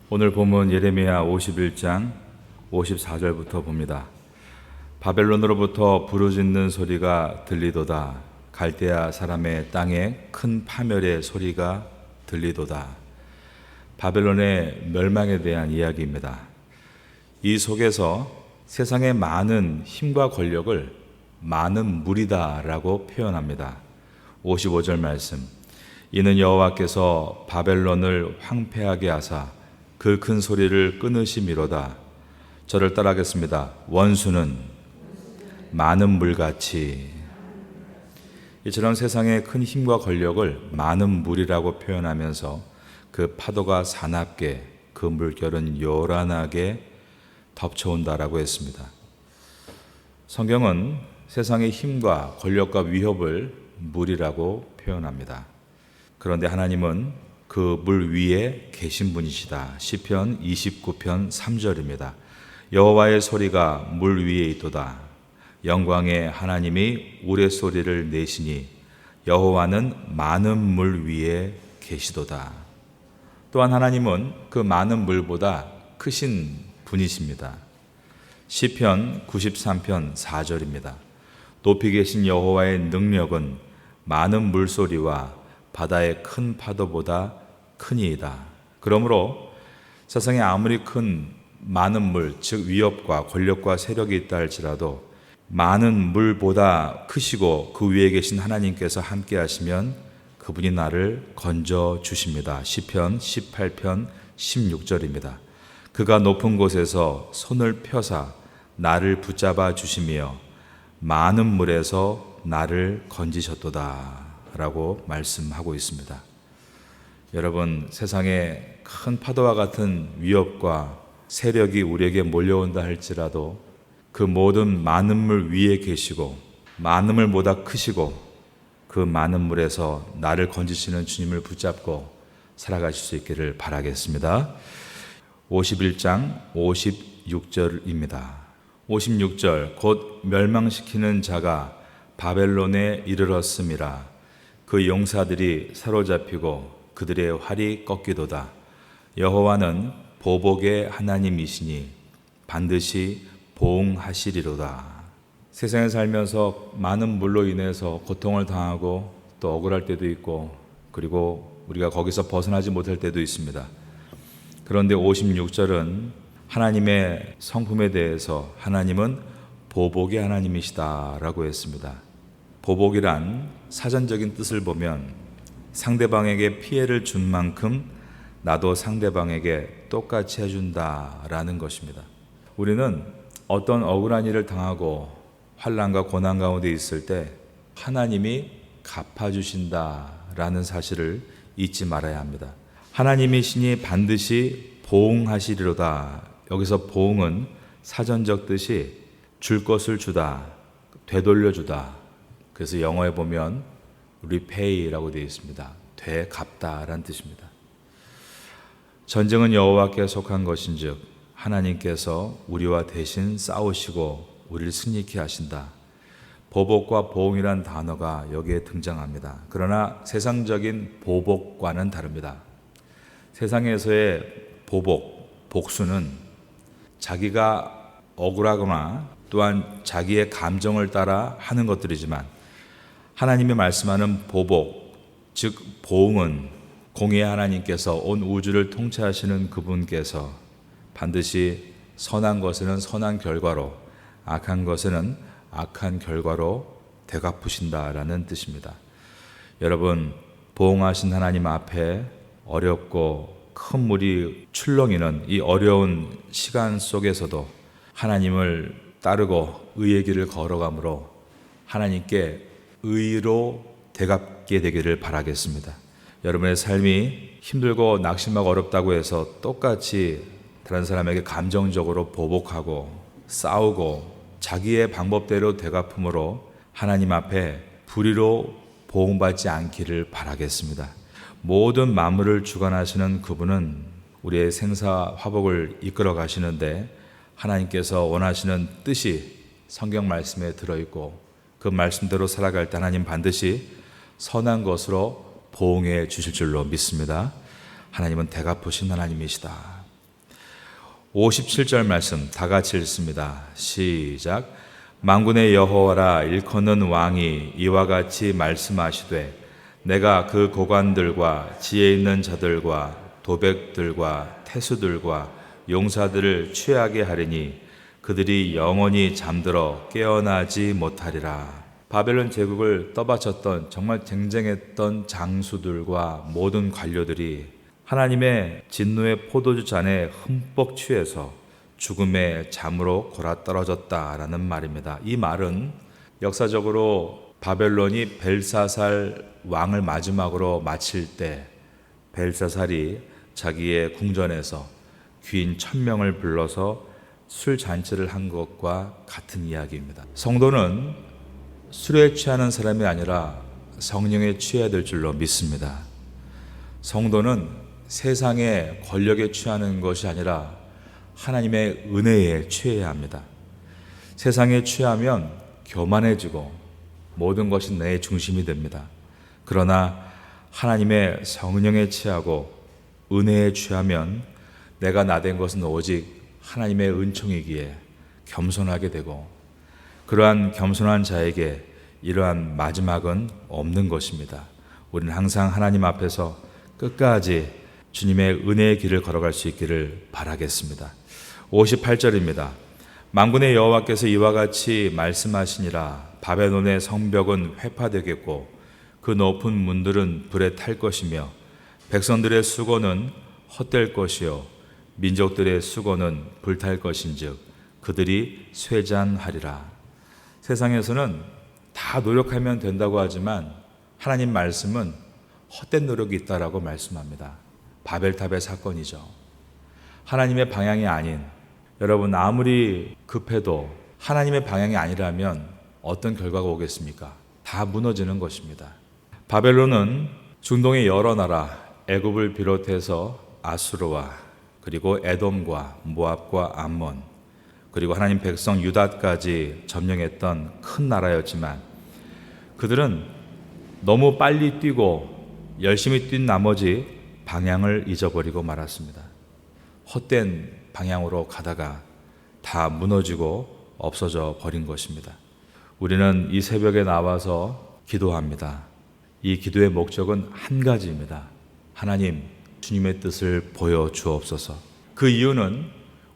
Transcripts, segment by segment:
오늘 본문 예레미야 51장 54절부터 봅니다. 바벨론으로부터 부르짖는 소리가 들리도다. 갈대아 사람의 땅에 큰 파멸의 소리가 들리도다. 바벨론의 멸망에 대한 이야기입니다. 이 속에서 세상의 많은 힘과 권력을 많은 무리다라고 표현합니다. 55절 말씀. 이는 여호와께서 바벨론을 황폐하게 하사 그 큰 소리를 끊으심이로다. 저를 따라하겠습니다. 원수는 많은 물같이. 이처럼 세상의 큰 힘과 권력을 많은 물이라고 표현하면서 그 파도가 사납게, 그 물결은 요란하게 덮쳐온다라고 했습니다. 성경은 세상의 힘과 권력과 위협을 물이라고 표현합니다. 그런데 하나님은 그 물 위에 계신 분이시다. 시편 29편 3절입니다. 여호와의 소리가 물 위에 있도다. 영광의 하나님이 우레소리를 내시니 여호와는 많은 물 위에 계시도다. 또한 하나님은 그 많은 물보다 크신 분이십니다. 시편 93편 4절입니다. 높이 계신 여호와의 능력은 많은 물소리와 바다의 큰 파도보다 크니이다. 그러므로 세상에 아무리 큰 많은 물, 즉 위협과 권력과 세력이 있다 할지라도 많은 물보다 크시고 그 위에 계신 하나님께서 함께 하시면 그분이 나를 건져 주십니다. 시편 18편 16절입니다. 그가 높은 곳에서 손을 펴사 나를 붙잡아 주시며 많은 물에서 나를 건지셨도다 라고 말씀하고 있습니다. 여러분, 세상에 큰 파도와 같은 위협과 세력이 우리에게 몰려온다 할지라도 그 모든 많은 물 위에 계시고 많은 물보다 크시고 그 많은 물에서 나를 건지시는 주님을 붙잡고 살아가실 수 있기를 바라겠습니다. 51장 56절입니다. 56절. 곧 멸망시키는 자가 바벨론에 이르렀음이라. 그 용사들이 사로잡히고 그들의 활이 꺾이도다. 여호와는 보복의 하나님이시니 반드시 보응하시리로다. 세상에 살면서 많은 물로 인해서 고통을 당하고 또 억울할 때도 있고 그리고 우리가 거기서 벗어나지 못할 때도 있습니다. 그런데 56절은 하나님의 성품에 대해서 하나님은 보복의 하나님이시다라고 했습니다. 보복이란 사전적인 뜻을 보면 상대방에게 피해를 준 만큼 나도 상대방에게 똑같이 해준다라는 것입니다. 우리는 어떤 억울한 일을 당하고 환난과 고난 가운데 있을 때 하나님이 갚아주신다라는 사실을 잊지 말아야 합니다. 하나님이시니 반드시 보응하시리로다. 여기서 보응은 사전적 뜻이 줄 것을 주다, 되돌려 주다. 그래서 영어에 보면 repay라고 되어 있습니다. 되갚다라는 뜻입니다. 전쟁은 여호와께 속한 것인즉 하나님께서 우리와 대신 싸우시고 우리를 승리케 하신다. 보복과 보응이란 단어가 여기에 등장합니다. 그러나 세상적인 보복과는 다릅니다. 세상에서의 보복, 복수는 자기가 억울하거나 또한 자기의 감정을 따라 하는 것들이지만 하나님이 말씀하는 보복, 즉 보응은 공의의 하나님께서 온 우주를 통치하시는 그분께서 반드시 선한 것에는 선한 결과로, 악한 것에는 악한 결과로 되갚으신다라는 뜻입니다. 여러분, 보응하신 하나님 앞에 어렵고 큰 물이 출렁이는 이 어려운 시간 속에서도 하나님을 따르고 의의 길을 걸어가므로 하나님께 의로 되갚게 되기를 바라겠습니다. 여러분의 삶이 힘들고 낙심하고 어렵다고 해서 똑같이 다른 사람에게 감정적으로 보복하고 싸우고 자기의 방법대로 되갚음으로 하나님 앞에 불의로 보응받지 않기를 바라겠습니다. 모든 만물을 주관하시는 그분은 우리의 생사 화복을 이끌어 가시는데 하나님께서 원하시는 뜻이 성경 말씀에 들어있고 그 말씀대로 살아갈 때 하나님 반드시 선한 것으로 보응해 주실 줄로 믿습니다. 하나님은 대갚으신 하나님이시다. 57절 말씀 다 같이 읽습니다. 시작. 만군의 여호와라 일컫는 왕이 이와 같이 말씀하시되 내가 그 고관들과 지혜 있는 자들과 도백들과 태수들과 용사들을 취하게 하리니 그들이 영원히 잠들어 깨어나지 못하리라. 바벨론 제국을 떠받쳤던 정말 쟁쟁했던 장수들과 모든 관료들이 하나님의 진노의 포도주 잔에 흠뻑 취해서 죽음의 잠으로 골아떨어졌다라는 말입니다. 이 말은 역사적으로 바벨론이 벨사살 왕을 마지막으로 마칠 때 벨사살이 자기의 궁전에서 귀인 1000명을 불러서 술 잔치를 한 것과 같은 이야기입니다. 성도는 술에 취하는 사람이 아니라 성령에 취해야 될 줄로 믿습니다. 성도는 세상의 권력에 취하는 것이 아니라 하나님의 은혜에 취해야 합니다. 세상에 취하면 교만해지고 모든 것이 내 중심이 됩니다. 그러나 하나님의 성령에 취하고 은혜에 취하면 내가 나된 것은 오직 하나님의 은총이기에 겸손하게 되고 그러한 겸손한 자에게 이러한 마지막은 없는 것입니다. 우리는 항상 하나님 앞에서 끝까지 주님의 은혜의 길을 걸어갈 수 있기를 바라겠습니다. 58절입니다. 만군의 여호와께서 이와 같이 말씀하시니라. 바벨론의 성벽은 회파되겠고 그 높은 문들은 불에 탈 것이며 백성들의 수고는 헛될 것이요 민족들의 수고는 불탈 것인즉 그들이 쇠잔하리라. 세상에서는 다 노력하면 된다고 하지만 하나님 말씀은 헛된 노력이 있다라고 말씀합니다. 바벨탑의 사건이죠. 하나님의 방향이 아닌, 여러분 아무리 급해도 하나님의 방향이 아니라면 어떤 결과가 오겠습니까? 다 무너지는 것입니다. 바벨론은 중동의 여러 나라, 애굽을 비롯해서 아수르와 그리고 에돔과 모압과 암몬 그리고 하나님 백성 유다까지 점령했던 큰 나라였지만 그들은 너무 빨리 뛰고 열심히 뛴 나머지 방향을 잊어버리고 말았습니다. 헛된 방향으로 가다가 다 무너지고 없어져 버린 것입니다. 우리는 이 새벽에 나와서 기도합니다. 이 기도의 목적은 한 가지입니다. 하나님, 주님의 뜻을 보여주옵소서. 그 이유는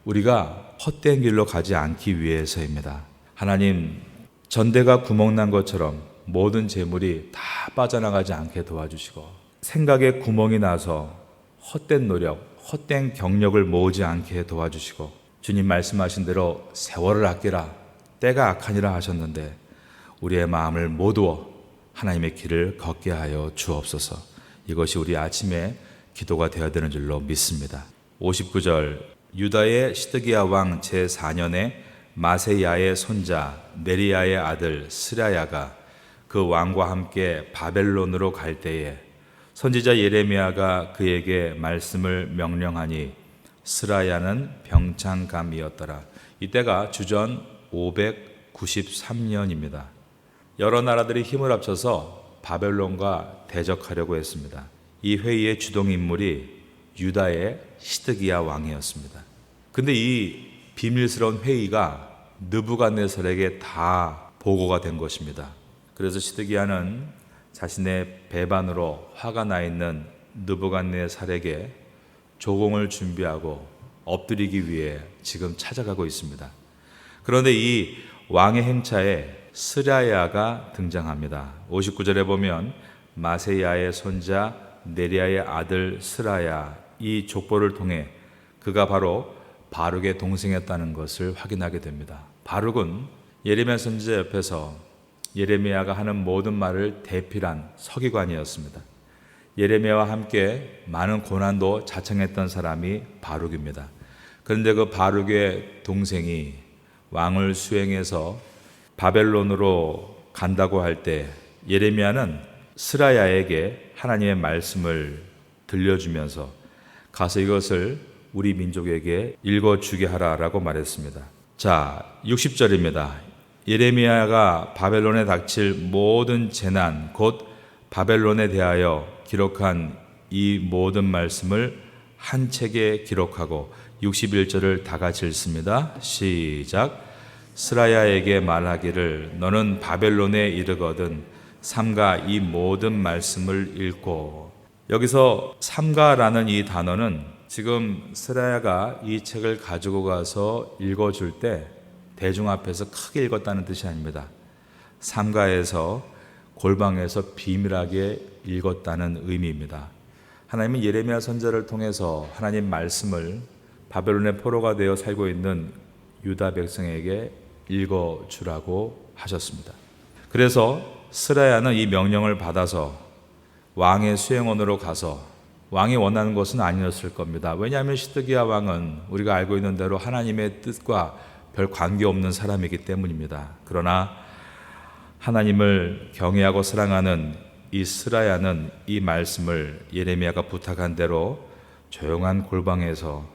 우리가 헛된 길로 가지 않기 위해서입니다. 하나님, 전대가 구멍난 것처럼 모든 재물이 다 빠져나가지 않게 도와주시고 생각에 구멍이 나서 헛된 노력, 헛된 경력을 모으지 않게 도와주시고 주님 말씀하신 대로 세월을 아끼라 때가 악하니라 하셨는데 우리의 마음을 모두어 하나님의 길을 걷게 하여 주옵소서. 이것이 우리 아침에 기도가 되어야 되는 줄로 믿습니다. 59절 유다의 시드기야 왕 제4년에 마세야의 손자 네리야의 아들 스라야가 그 왕과 함께 바벨론으로 갈 때에 선지자 예레미야가 그에게 말씀을 명령하니 스라야는 병창감이었더라. 이때가 주전 593년입니다. 여러 나라들이 힘을 합쳐서 바벨론과 대적하려고 했습니다. 이 회의의 주동인물이 유다의 시드기야 왕이었습니다. 근데 이 비밀스러운 회의가 느부갓네살에게 다 보고가 된 것입니다. 그래서 시드기야는 자신의 배반으로 화가 나 있는 느부갓네살에게 조공을 준비하고 엎드리기 위해 지금 찾아가고 있습니다. 그런데 이 왕의 행차에 스라야가 등장합니다. 59절에 보면 마세야의 손자 네리야의 아들 스라야, 이 족보를 통해 그가 바로 바룩의 동생이었다는 것을 확인하게 됩니다. 바룩은 예레미야 선지자 옆에서 예레미야가 하는 모든 말을 대필한 서기관이었습니다. 예레미야와 함께 많은 고난도 자청했던 사람이 바룩입니다. 그런데 그 바룩의 동생이 왕을 수행해서 바벨론으로 간다고 할 때 예레미야는 스라야에게 하나님의 말씀을 들려주면서 가서 이것을 우리 민족에게 읽어주게 하라라고 말했습니다. 자, 60절입니다. 예레미야가 바벨론에 닥칠 모든 재난 곧 바벨론에 대하여 기록한 이 모든 말씀을 한 책에 기록하고 61절을 다 같이 읽습니다. 시작. 스라야에게 말하기를 너는 바벨론에 이르거든 삼가 이 모든 말씀을 읽고. 여기서 삼가라는 이 단어는 지금 스라야가 이 책을 가지고 가서 읽어줄 때 대중 앞에서 크게 읽었다는 뜻이 아닙니다. 삼가에서 골방에서 비밀하게 읽었다는 의미입니다. 하나님은 예레미야 선지자를 통해서 하나님 말씀을 바벨론의 포로가 되어 살고 있는 유다 백성에게 읽어주라고 하셨습니다. 그래서 스라야는 이 명령을 받아서 왕의 수행원으로 가서 왕이 원하는 것은 아니었을 겁니다. 왜냐하면 시드기야 왕은 우리가 알고 있는 대로 하나님의 뜻과 별 관계없는 사람이기 때문입니다. 그러나 하나님을 경외하고 사랑하는 이 스라야는 이 말씀을 예레미야가 부탁한 대로 조용한 골방에서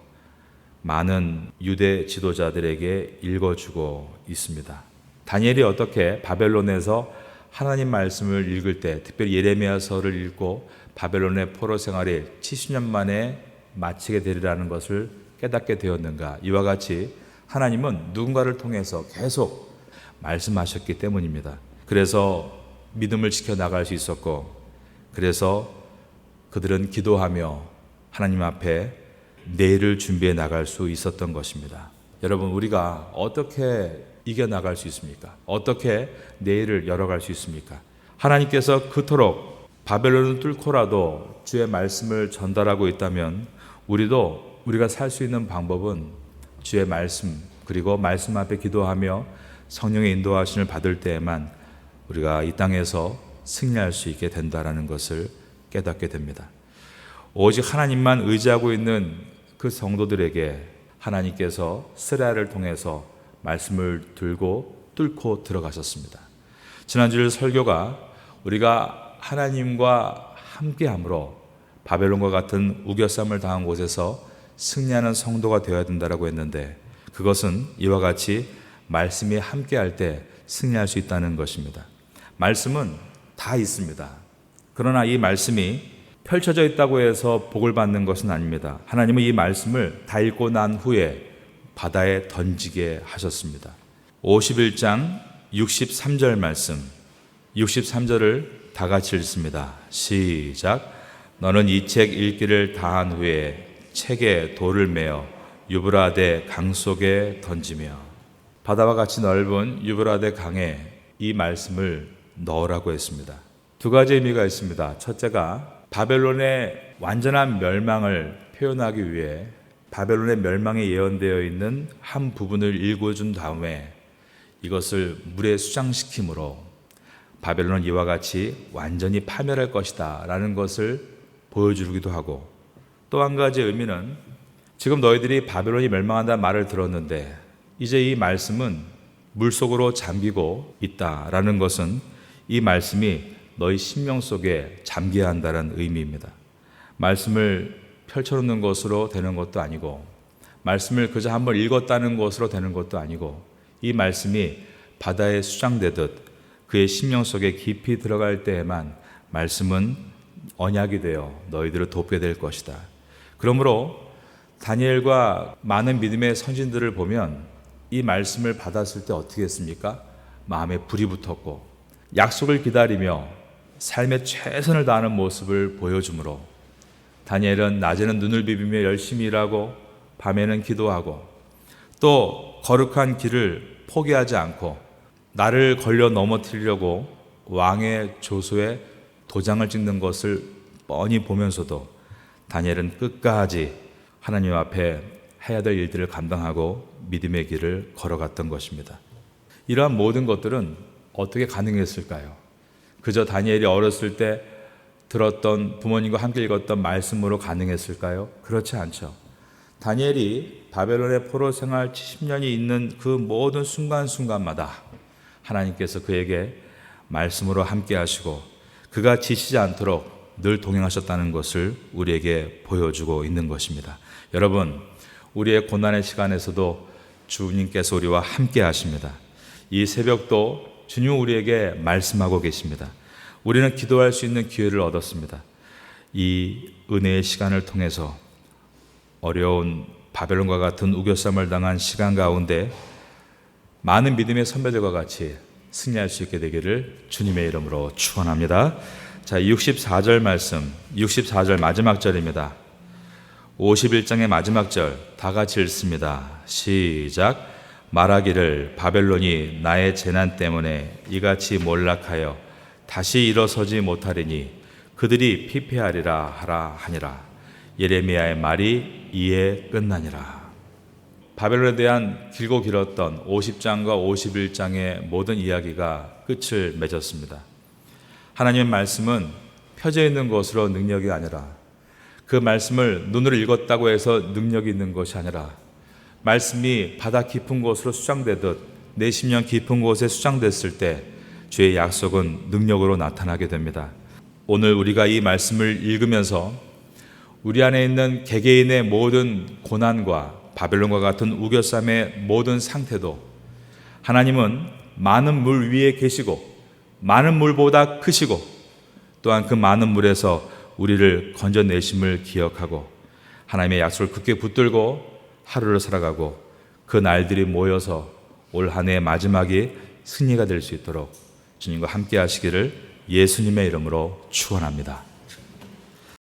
많은 유대 지도자들에게 읽어주고 있습니다. 다니엘이 어떻게 바벨론에서 하나님 말씀을 읽을 때, 특별히 예레미야서를 읽고 바벨론의 포로 생활이 70년 만에 마치게 되리라는 것을 깨닫게 되었는가? 이와 같이 하나님은 누군가를 통해서 계속 말씀하셨기 때문입니다. 그래서 믿음을 지켜나갈 수 있었고, 그래서 그들은 기도하며 하나님 앞에 내일을 준비해 나갈 수 있었던 것입니다. 여러분, 우리가 어떻게 이겨나갈 수 있습니까? 어떻게 내일을 열어갈 수 있습니까? 하나님께서 그토록 바벨론을 뚫고라도 주의 말씀을 전달하고 있다면 우리가 살 수 있는 방법은 주의 말씀, 그리고 말씀 앞에 기도하며 성령의 인도하심을 받을 때에만 우리가 이 땅에서 승리할 수 있게 된다는 것을 깨닫게 됩니다. 오직 하나님만 의지하고 있는 그 성도들에게 하나님께서 스라야를 통해서 말씀을 들고 뚫고 들어가셨습니다. 지난주 설교가 우리가 하나님과 함께함으로 바벨론과 같은 우겨쌈을 당한 곳에서 승리하는 성도가 되어야 된다고 했는데, 그것은 이와 같이 말씀이 함께할 때 승리할 수 있다는 것입니다. 말씀은 다 있습니다. 그러나 이 말씀이 펼쳐져 있다고 해서 복을 받는 것은 아닙니다. 하나님은 이 말씀을 다 읽고 난 후에 바다에 던지게 하셨습니다. 51장 63절 말씀, 63절을 다 같이 읽습니다. 시작. 너는 이 책 읽기를 다한 후에 책에 돌을 메어 유브라데 강 속에 던지며. 바다와 같이 넓은 유브라데 강에 이 말씀을 넣으라고 했습니다. 두 가지 의미가 있습니다. 첫째가 바벨론의 완전한 멸망을 표현하기 위해 바벨론의 멸망에 예언되어 있는 한 부분을 읽어준 다음에 이것을 물에 수장시킴으로 바벨론은 이와 같이 완전히 파멸할 것이다 라는 것을 보여주기도 하고, 또 한 가지 의미는 지금 너희들이 바벨론이 멸망한다는 말을 들었는데 이제 이 말씀은 물속으로 잠기고 있다라는 것은 이 말씀이 너희 심령 속에 잠겨야 한다는 의미입니다. 말씀을 펼쳐놓는 것으로 되는 것도 아니고, 말씀을 그저 한번 읽었다는 것으로 되는 것도 아니고, 이 말씀이 바다에 수장되듯 그의 심령 속에 깊이 들어갈 때에만 말씀은 언약이 되어 너희들을 돕게 될 것이다. 그러므로 다니엘과 많은 믿음의 선진들을 보면 이 말씀을 받았을 때 어떻게 했습니까? 마음에 불이 붙었고 약속을 기다리며 삶의 최선을 다하는 모습을 보여주므로 다니엘은 낮에는 눈을 비비며 열심히 일하고 밤에는 기도하고 또 거룩한 길을 포기하지 않고 나를 걸려 넘어뜨리려고 왕의 조소에 도장을 찍는 것을 뻔히 보면서도 다니엘은 끝까지 하나님 앞에 해야 될 일들을 감당하고 믿음의 길을 걸어갔던 것입니다. 이러한 모든 것들은 어떻게 가능했을까요? 그저 다니엘이 어렸을 때 들었던 부모님과 함께 읽었던 말씀으로 가능했을까요? 그렇지 않죠. 다니엘이 바벨론의 포로 생활 70년이 있는 그 모든 순간순간마다 하나님께서 그에게 말씀으로 함께 하시고 그가 지치지 않도록 늘 동행하셨다는 것을 우리에게 보여주고 있는 것입니다. 여러분, 우리의 고난의 시간에서도 주님께서 우리와 함께 하십니다. 이 새벽도 주님 우리에게 말씀하고 계십니다. 우리는 기도할 수 있는 기회를 얻었습니다. 이 은혜의 시간을 통해서 어려운 바벨론과 같은 우겨쌈을 당한 시간 가운데 많은 믿음의 선배들과 같이 승리할 수 있게 되기를 주님의 이름으로 축원합니다. 자, 64절 말씀, 64절 마지막 절입니다. 51장의 마지막 절 다 같이 읽습니다. 시작. 말하기를 바벨론이 나의 재난 때문에 이같이 몰락하여 다시 일어서지 못하리니 그들이 피폐하리라 하라 하니라. 예레미야의 말이 이에 끝나니라. 바벨론에 대한 길고 길었던 50장과 51장의 모든 이야기가 끝을 맺었습니다. 하나님의 말씀은 펴져 있는 것으로 능력이 아니라, 그 말씀을 눈으로 읽었다고 해서 능력이 있는 것이 아니라, 말씀이 바다 깊은 곳으로 수장되듯 내 심령 깊은 곳에 수장됐을 때 주의 약속은 능력으로 나타나게 됩니다. 오늘 우리가 이 말씀을 읽으면서 우리 안에 있는 개개인의 모든 고난과 바벨론과 같은 우겨쌈의 모든 상태도 하나님은 많은 물 위에 계시고 많은 물보다 크시고 또한 그 많은 물에서 우리를 건져내심을 기억하고 하나님의 약속을 굳게 붙들고 하루를 살아가고 그 날들이 모여서 올 한 해의 마지막이 승리가 될 수 있도록 주님과 함께 하시기를 예수님의 이름으로 축원합니다.